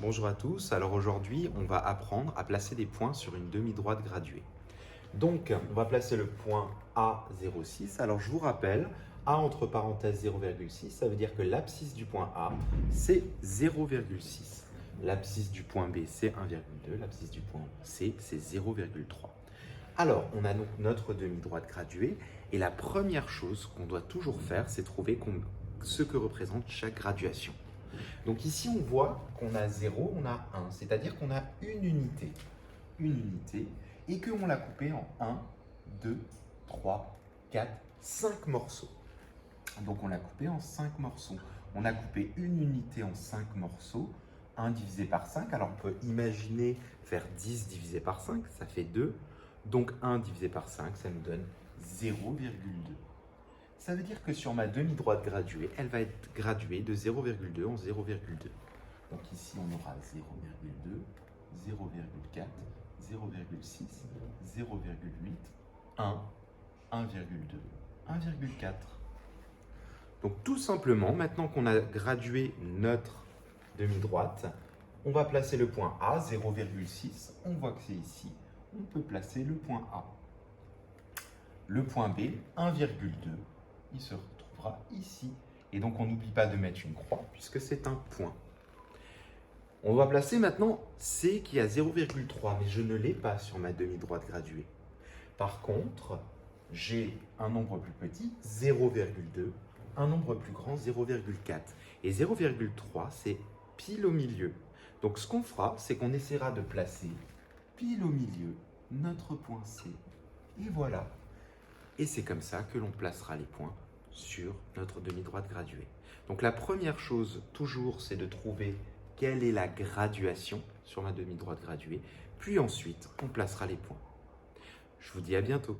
Bonjour à tous, alors aujourd'hui on va apprendre à placer des points sur une demi-droite graduée. Donc on va placer le point A0,6. Alors je vous rappelle, A entre parenthèses 0,6, ça veut dire que l'abscisse du point A c'est 0,6. L'abscisse du point B c'est 1,2, l'abscisse du point C c'est 0,3. Alors on a donc notre demi-droite graduée et la première chose qu'on doit toujours faire c'est trouver ce que représente chaque graduation. Donc ici, on voit qu'on a 0, on a 1, c'est-à-dire qu'on a une unité, et qu'on l'a coupée en 1, 2, 3, 4, 5 morceaux. Donc on l'a coupé en 5 morceaux. On a coupé une unité en 5 morceaux, 1 divisé par 5, alors on peut imaginer faire 10 divisé par 5, ça fait 2. Donc 1 divisé par 5, ça nous donne 0,2. Ça veut dire que sur ma demi-droite graduée, elle va être graduée de 0,2 en 0,2. Donc ici, on aura 0,2, 0,4, 0,6, 0,8, 1, 1,2, 1,4. Donc tout simplement, maintenant qu'on a gradué notre demi-droite, on va placer le point A, 0,6. On voit que c'est ici. On peut placer le point A. Le point B, 1,2. Il se retrouvera ici. Et donc, on n'oublie pas de mettre une croix puisque c'est un point. On va placer maintenant C qui a 0,3, mais je ne l'ai pas sur ma demi-droite graduée. Par contre, j'ai un nombre plus petit, 0,2, un nombre plus grand, 0,4. Et 0,3, c'est pile au milieu. Donc, ce qu'on fera, c'est qu'on essaiera de placer pile au milieu notre point C. Et voilà. Et c'est comme ça que l'on placera les points sur notre demi-droite graduée. Donc la première chose, toujours, c'est de trouver quelle est la graduation sur ma demi-droite graduée. Puis ensuite, on placera les points. Je vous dis à bientôt.